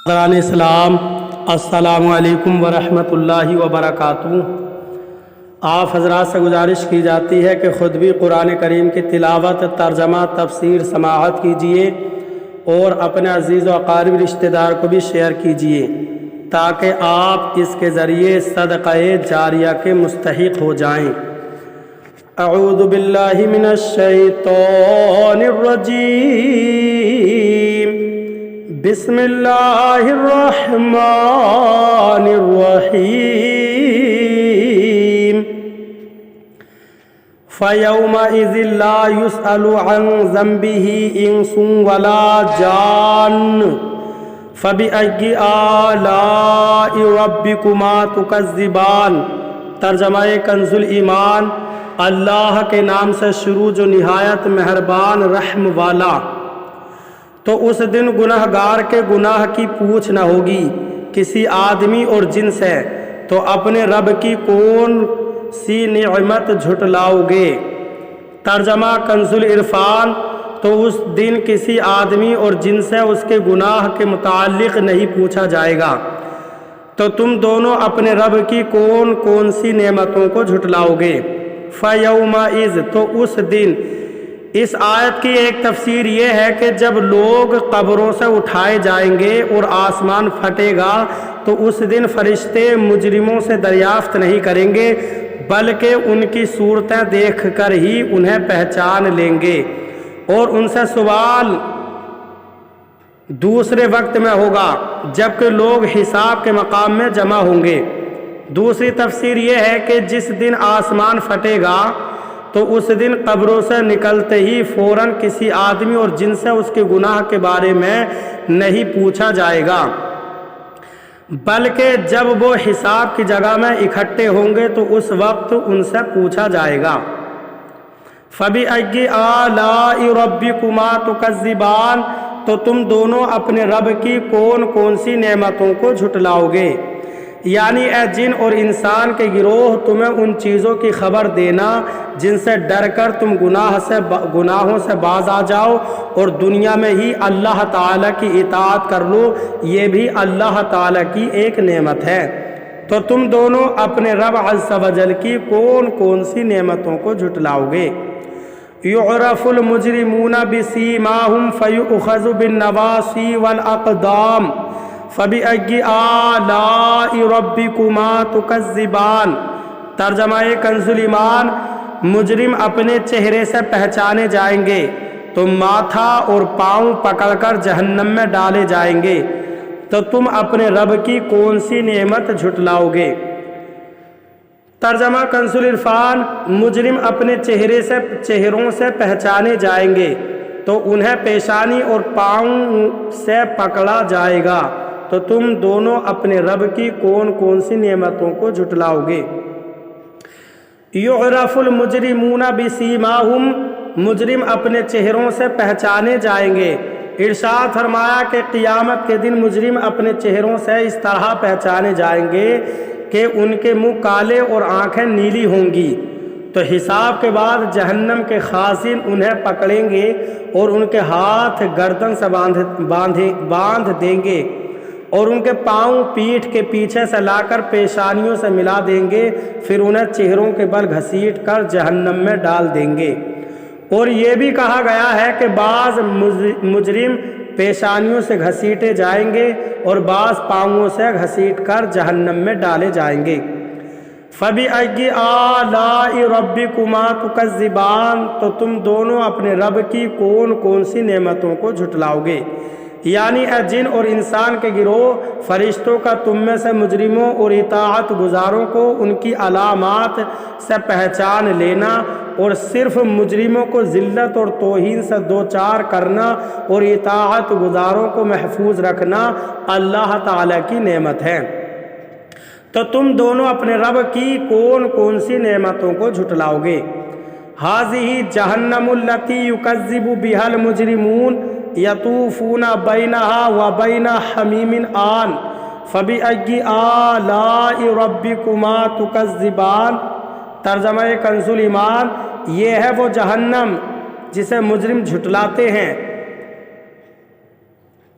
برادران اسلام، السلام علیکم ورحمۃ اللہ وبرکاتہ۔ آپ حضرات سے گزارش کی جاتی ہے کہ خود بھی قرآن کریم کی تلاوت، ترجمہ، تفسیر سماعت کیجیے اور اپنے عزیز و اقارب رشتہ دار کو بھی شیئر کیجیے تاکہ آپ اس کے ذریعے صدقہ جاریہ کے مستحق ہو جائیں۔ اعوذ باللہ من الشیطان الرجیم، بسم اللہ الرحمن الرحیم۔ فَيَوْمَئِذٍ لَا يُسْأَلُ عَنْ ذَنبِهِ إِنسٌ وَلَا جَانٌّ فَبِأَيِّ آلَاءِ رَبِّكُمَا تُكَذِّبَانِ۔ ترجمہ کنز الایمان۔ اللہ کے نام سے شروع جو نہایت مہربان رحم والا۔ تو اس دن گناہ گار کے گناہ کی پوچھ نہ ہوگی کسی آدمی اور جن سے، تو اپنے رب کی کون سی نعمت جھٹلاؤ گے۔ ترجمہ کنز العرفان۔ تو اس دن کسی آدمی اور جن سے اس کے گناہ کے متعلق نہیں پوچھا جائے گا، تو تم دونوں اپنے رب کی کون کون سی نعمتوں کو جھٹلاؤ گے۔ فَيَوْمَئِذٍ، تو اس دن۔ اس آیت کی ایک تفسیر یہ ہے کہ جب لوگ قبروں سے اٹھائے جائیں گے اور آسمان پھٹے گا تو اس دن فرشتے مجرموں سے دریافت نہیں کریں گے، بلکہ ان کی صورتیں دیکھ کر ہی انہیں پہچان لیں گے، اور ان سے سوال دوسرے وقت میں ہوگا جبکہ لوگ حساب کے مقام میں جمع ہوں گے۔ دوسری تفسیر یہ ہے کہ جس دن آسمان پھٹے گا تو اس دن قبروں سے نکلتے ہی فوراً کسی آدمی اور جن سے اس کے گناہ کے بارے میں نہیں پوچھا جائے گا، بلکہ جب وہ حساب کی جگہ میں اکٹھے ہوں گے تو اس وقت ان سے پوچھا جائے گا۔ فَبِأَيِّ آلَاءِ رَبِّكُمَا تُكَذِّبَانِ، تو تم دونوں اپنے رب کی کون کون سی نعمتوں کو جھٹلاؤ گے۔ یعنی اے جن اور انسان کے گروہ، تمہیں ان چیزوں کی خبر دینا جن سے ڈر کر تم گناہوں سے باز آ جاؤ اور دنیا میں ہی اللہ تعالیٰ کی اطاعت کر لو، یہ بھی اللہ تعالیٰ کی ایک نعمت ہے۔ تو تم دونوں اپنے رب عز و جل کی کون کون سی نعمتوں کو جھٹلاؤ گے۔ یعرف المجرمون بسیماہم فیؤخذ بالنواصی والاقدام فَبِأَيِّ آلَاءِ رَبِّكُمَا تُكَذِّبَانِ۔ ترجمہ کنز الایمان۔ مجرم اپنے چہرے سے پہچانے جائیں گے تو ماتھا اور پاؤں پکڑ کر جہنم میں ڈالے جائیں گے، تو تم اپنے رب کی کون سی نعمت جھٹلاؤ گے۔ ترجمہ کنز العرفان۔ مجرم اپنے چہروں سے پہچانے جائیں گے تو انہیں پیشانی اور پاؤں سے پکڑا جائے گا، تو تم دونوں اپنے رب کی کون کون سی نعمتوں کو جھٹلاؤ گے۔ یعرف المجرمون بسیماہم، مجرم اپنے چہروں سے پہچانے جائیں گے۔ ارشاد فرمایا کہ قیامت کے دن مجرم اپنے چہروں سے اس طرح پہچانے جائیں گے کہ ان کے منہ کالے اور آنکھیں نیلی ہوں گی، تو حساب کے بعد جہنم کے خازن انہیں پکڑیں گے اور ان کے ہاتھ گردن سے باندھ دیں گے اور ان کے پاؤں پیٹھ کے پیچھے سے لا کر پیشانیوں سے ملا دیں گے، پھر انہیں چہروں کے بل گھسیٹ کر جہنم میں ڈال دیں گے۔ اور یہ بھی کہا گیا ہے کہ بعض مجرم پیشانیوں سے گھسیٹے جائیں گے اور بعض پاؤں سے گھسیٹ کر جہنم میں ڈالے جائیں گے۔ فَبِأَيِّ آلَاءِ رَبِّكُمَا تُكَذِّبَانِ، تو تم دونوں اپنے رب کی کون کون سی نعمتوں کو جھٹلاؤ گے۔ یعنی اے جن اور انسان کے گروہ، فرشتوں کا تم میں سے مجرموں اور اطاعت گزاروں کو ان کی علامات سے پہچان لینا اور صرف مجرموں کو ذلت اور توہین سے دوچار کرنا اور اطاعت گزاروں کو محفوظ رکھنا اللہ تعالیٰ کی نعمت ہے۔ تو تم دونوں اپنے رب کی کون کون سی نعمتوں کو جھٹلاؤ گے۔ ہذہ جہنم التی یکذب بہا المجرمون یطوفون بینہا وبین حمیم آن فبأی آلاء ربکما تکذبان۔ ترجمہ کنز الایمان۔ یہ ہے وہ جہنم جسے مجرم جھٹلاتے ہیں،